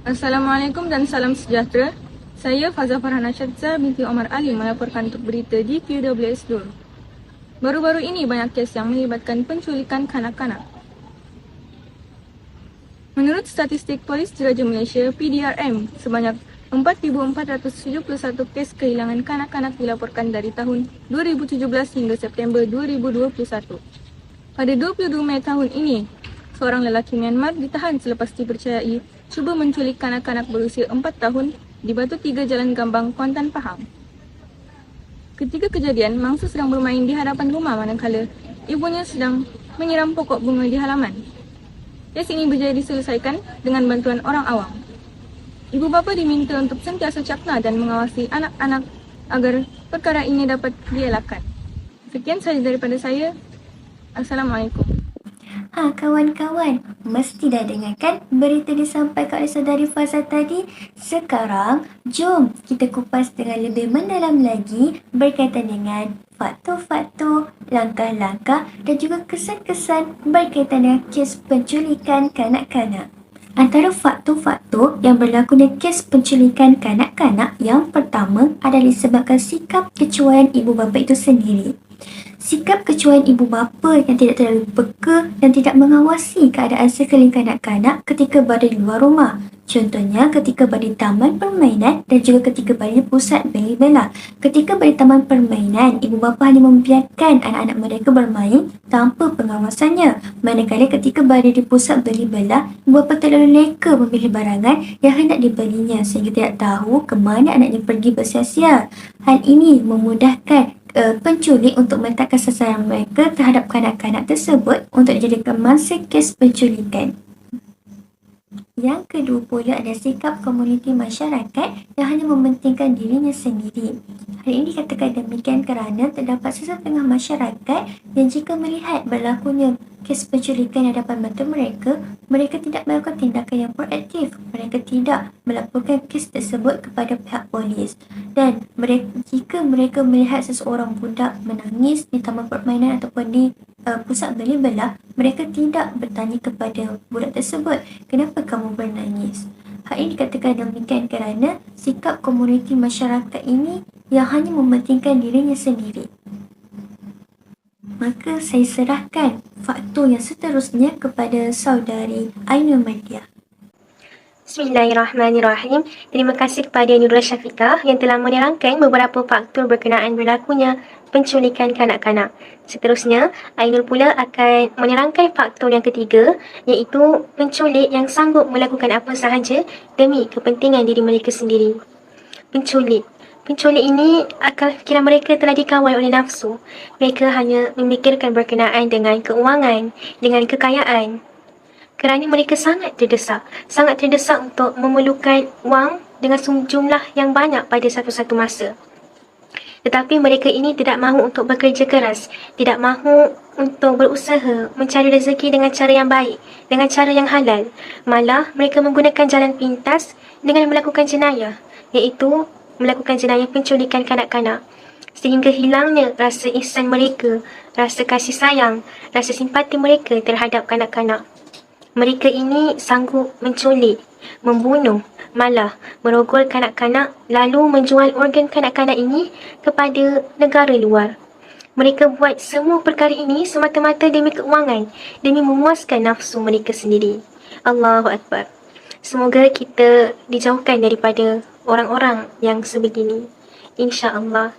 Assalamualaikum dan salam sejahtera. Saya Fazah Farhana Syadzah binti Omar Ali melaporkan untuk berita di QWS Dul. Baru-baru ini banyak kes yang melibatkan penculikan kanak-kanak. Menurut statistik Polis Diraja Malaysia (PDRM), sebanyak 4,471 kes kehilangan kanak-kanak dilaporkan dari tahun 2017 hingga September 2021. Pada 22 Mei tahun ini, seorang lelaki Myanmar ditahan selepas dipercayai cuba menculik kanak-kanak berusia 4 tahun di Batu 3 Jalan Gambang, Kuantan, Pahang. Ketika kejadian, mangsa sedang bermain di hadapan rumah manakala ibunya sedang menyiram pokok bunga di halaman. Kes ini berjaya diselesaikan dengan bantuan orang awam. Ibu bapa diminta untuk sentiasa cakna dan mengawasi anak-anak agar perkara ini dapat dielakkan. Sekian sahaja daripada saya. Assalamualaikum. Kawan-kawan, mesti dah dengarkan berita disampaikan oleh saudari Fazal tadi. Sekarang, jom kita kupas dengan lebih mendalam lagi berkaitan dengan faktor-faktor, langkah-langkah dan juga kesan-kesan berkaitan dengan kes penculikan kanak-kanak. Antara faktor-faktor yang berlaku dalam kes penculikan kanak-kanak, yang pertama adalah disebabkan sikap kecuaian ibu bapa itu sendiri. Sikap kecuaian ibu bapa yang tidak terlalu peka dan tidak mengawasi keadaan sekeliling kanak-kanak ketika berada di luar rumah. Contohnya ketika berada di taman permainan dan juga ketika berada di pusat beli belah. Ketika berada di taman permainan, ibu bapa hanya membiarkan anak-anak mereka bermain tanpa pengawasannya. Manakala ketika berada di pusat beli belah, ibu bapa terlalu leka memilih barangan yang hendak dibelinya sehingga tidak tahu ke mana anaknya pergi bersia-sia. Hal ini memudahkan penculik untuk meletakkan sasaran mereka terhadap kanak-kanak tersebut untuk dijadikan mangsa kes penculikan. Yang kedua pula adalah sikap komuniti masyarakat yang hanya mementingkan dirinya sendiri. Hal ini dikatakan demikian kerana terdapat sesetengah masyarakat yang jika melihat berlakunya kes penculikan di hadapan mata mereka, mereka tidak melakukan tindakan yang proaktif. Mereka tidak melaporkan kes tersebut kepada pihak polis. Dan jika mereka melihat seseorang budak menangis di taman permainan ataupun di pusat beli belah, mereka tidak bertanya kepada budak tersebut, kenapa kamu bernangis? Hal ini dikatakan demikian kerana sikap komuniti masyarakat ini yang hanya mementingkan dirinya sendiri. Maka saya serahkan faktor yang seterusnya kepada saudari Ainul Madia. Bismillahirrahmanirrahim. Terima kasih kepada Nurul Syafiqah yang telah menerangkan beberapa faktor berkenaan berlakunya penculikan kanak-kanak. Seterusnya, Ainul pula akan menerangkan faktor yang ketiga, iaitu penculik yang sanggup melakukan apa sahaja demi kepentingan diri mereka sendiri. Penculik ini akal fikiran mereka telah dikawal oleh nafsu. Mereka hanya memikirkan berkenaan dengan keuangan, dengan kekayaan. Kerana mereka sangat terdesak untuk memerlukan wang dengan jumlah yang banyak pada satu-satu masa. Tetapi mereka ini tidak mahu untuk bekerja keras, tidak mahu untuk berusaha mencari rezeki dengan cara yang baik, dengan cara yang halal. Malah mereka menggunakan jalan pintas dengan melakukan jenayah, iaitu melakukan jenayah penculikan kanak-kanak. Sehingga hilangnya rasa ihsan mereka, rasa kasih sayang, rasa simpati mereka terhadap kanak-kanak. Mereka ini sanggup menculik, membunuh, malah merogol kanak-kanak lalu menjual organ kanak-kanak ini kepada negara luar. Mereka buat semua perkara ini semata-mata demi keuangan, demi memuaskan nafsu mereka sendiri. Allahu Akbar. Semoga kita dijauhkan daripada orang-orang yang sebegini, insya-Allah.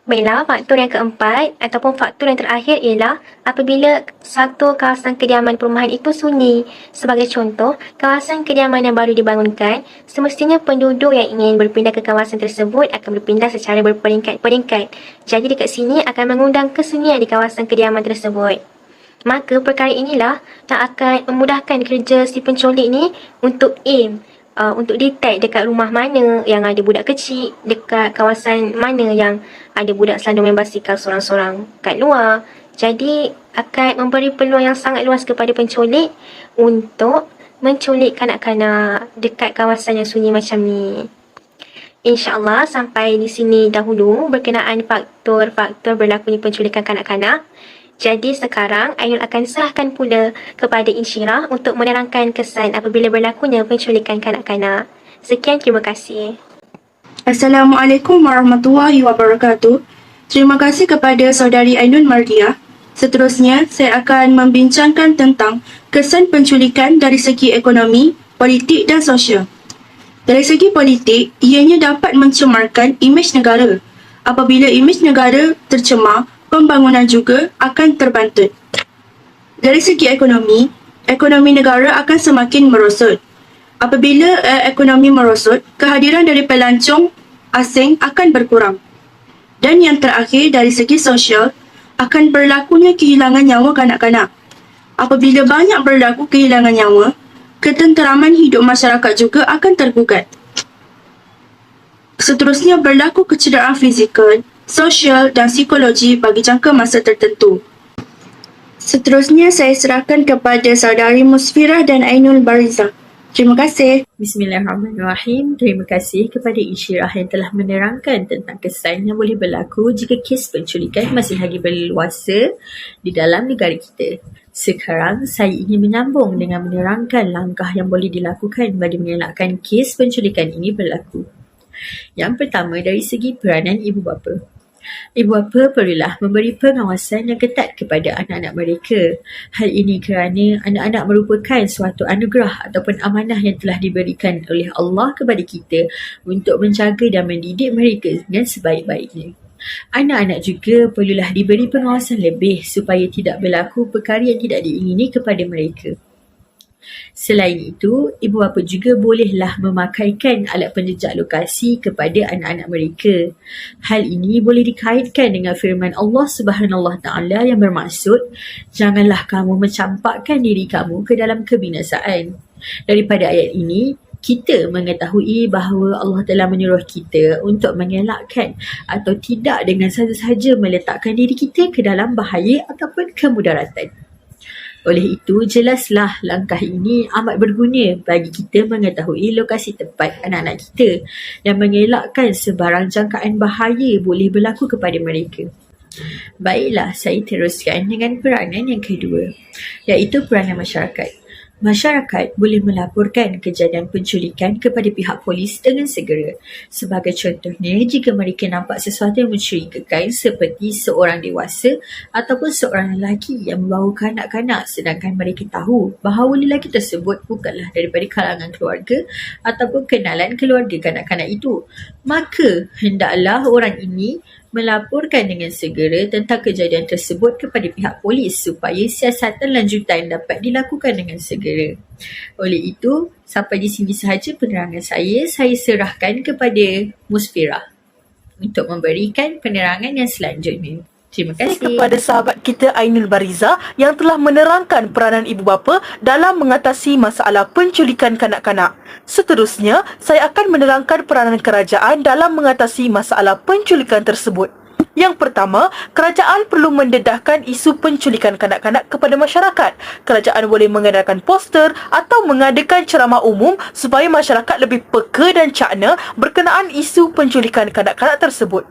Baiklah, faktor yang keempat ataupun faktor yang terakhir ialah apabila satu kawasan kediaman perumahan itu sunyi. Sebagai contoh, kawasan kediaman yang baru dibangunkan, semestinya penduduk yang ingin berpindah ke kawasan tersebut akan berpindah secara berperingkat-peringkat. Jadi dekat sini akan mengundang kesunyian di kawasan kediaman tersebut. Maka perkara inilah yang akan memudahkan kerja si penculik ni untuk untuk detect dekat rumah mana yang ada budak kecil, dekat kawasan mana yang ada budak selalu main basikal sorang-sorang kat luar. Jadi akan memberi peluang yang sangat luas kepada penculik untuk menculik kanak-kanak dekat kawasan yang sunyi macam ni. InsyaAllah sampai di sini dahulu berkenaan faktor-faktor berlakunya penculikan kanak-kanak. Jadi sekarang Ainul akan serahkan pula kepada Insyirah untuk menerangkan kesan apabila berlakunya penculikan kanak-kanak. Sekian, terima kasih. Assalamualaikum warahmatullahi wabarakatuh. Terima kasih kepada saudari Ainun Mardiah. Seterusnya, saya akan membincangkan tentang kesan penculikan dari segi ekonomi, politik dan sosial. Dari segi politik, ianya dapat mencemarkan imej negara. Apabila imej negara tercemar, pembangunan juga akan terbantut. Dari segi ekonomi, ekonomi negara akan semakin merosot. Apabila ekonomi merosot, kehadiran dari pelancong asing akan berkurang. Dan yang terakhir, dari segi sosial, akan berlakunya kehilangan nyawa kanak-kanak. Apabila banyak berlaku kehilangan nyawa, ketenteraman hidup masyarakat juga akan tergugat. Seterusnya, berlaku kecederaan fizikal, sosial dan psikologi bagi jangka masa tertentu. Seterusnya, saya serahkan kepada saudari Musfirah dan Ainul Barizah. Terima kasih. Bismillahirrahmanirrahim. Terima kasih kepada Insyirah yang telah menerangkan tentang kesan yang boleh berlaku jika kes penculikan masih lagi berleluasa di dalam negara kita. Sekarang saya ingin menyambung dengan menerangkan langkah yang boleh dilakukan bagi mengelakkan kes penculikan ini berlaku. Yang pertama, dari segi peranan ibu bapa. Ibu bapa perlulah memberi pengawasan yang ketat kepada anak-anak mereka. Hal ini kerana anak-anak merupakan suatu anugerah ataupun amanah yang telah diberikan oleh Allah kepada kita untuk menjaga dan mendidik mereka dengan sebaik-baiknya. Anak-anak juga perlulah diberi pengawasan lebih supaya tidak berlaku perkara yang tidak diingini kepada mereka. Selain itu, ibu bapa juga bolehlah memakaikan alat penjejak lokasi kepada anak-anak mereka. Hal ini boleh dikaitkan dengan firman Allah Subhanahu Wa Taala yang bermaksud, janganlah kamu mencampakkan diri kamu ke dalam kebinasaan. Daripada ayat ini, kita mengetahui bahawa Allah telah menyuruh kita untuk mengelakkan atau tidak dengan saja-saja meletakkan diri kita ke dalam bahaya ataupun kemudaratan. Oleh itu, jelaslah langkah ini amat berguna bagi kita mengetahui lokasi tempat anak-anak kita dan mengelakkan sebarang jangkaan bahaya boleh berlaku kepada mereka. Baiklah, saya teruskan dengan peranan yang kedua, iaitu peranan masyarakat. Masyarakat boleh melaporkan kejadian penculikan kepada pihak polis dengan segera. Sebagai contohnya, jika mereka nampak sesuatu yang mencurigakan seperti seorang dewasa ataupun seorang lelaki yang membawa kanak-kanak sedangkan mereka tahu bahawa lelaki tersebut bukanlah daripada kalangan keluarga ataupun kenalan keluarga kanak-kanak itu, maka hendaklah orang ini melaporkan dengan segera tentang kejadian tersebut kepada pihak polis supaya siasatan lanjutan dapat dilakukan dengan segera. Oleh itu, sampai di sini sahaja penerangan saya serahkan kepada Musfirah untuk memberikan penerangan yang selanjutnya. Terima kasih. Kepada sahabat kita Ainul Barizah yang telah menerangkan peranan ibu bapa dalam mengatasi masalah penculikan kanak-kanak. Seterusnya, saya akan menerangkan peranan kerajaan dalam mengatasi masalah penculikan tersebut. Yang pertama, kerajaan perlu mendedahkan isu penculikan kanak-kanak kepada masyarakat. Kerajaan boleh mengadakan poster atau mengadakan ceramah umum supaya masyarakat lebih peka dan cakna berkenaan isu penculikan kanak-kanak tersebut.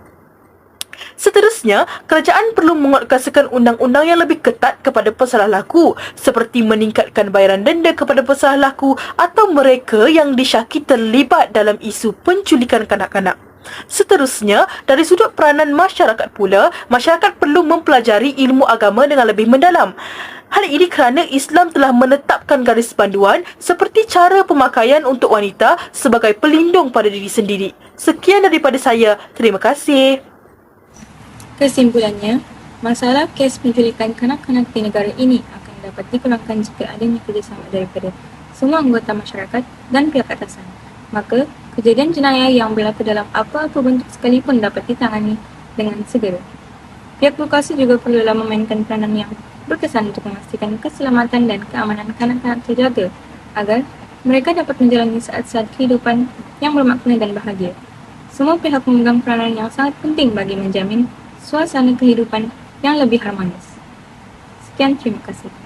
Seterusnya, kerajaan perlu menguatkuasakan undang-undang yang lebih ketat kepada pesalah laku, seperti meningkatkan bayaran denda kepada pesalah laku atau mereka yang disyaki terlibat dalam isu penculikan kanak-kanak. Seterusnya, dari sudut peranan masyarakat pula, masyarakat perlu mempelajari ilmu agama dengan lebih mendalam. Hal ini kerana Islam telah menetapkan garis panduan seperti cara pemakaian untuk wanita sebagai pelindung pada diri sendiri. Sekian daripada saya. Terima kasih. Kesimpulannya, masalah kes penculikan kanak-kanak di negara ini akan dapat dikurangkan jika adanya kerjasama daripada semua anggota masyarakat dan pihak atasan. Maka, kejadian jenayah yang berlaku dalam apa-apa bentuk sekalipun dapat ditangani dengan segera. Pihak lokasi juga perlulah memainkan peranan yang berkesan untuk memastikan keselamatan dan keamanan kanak-kanak terjaga agar mereka dapat menjalani saat-saat kehidupan yang bermakna dan bahagia. Semua pihak memegang peranan yang sangat penting bagi menjamin suasana kehidupan yang lebih harmonis. Sekian, terima kasih.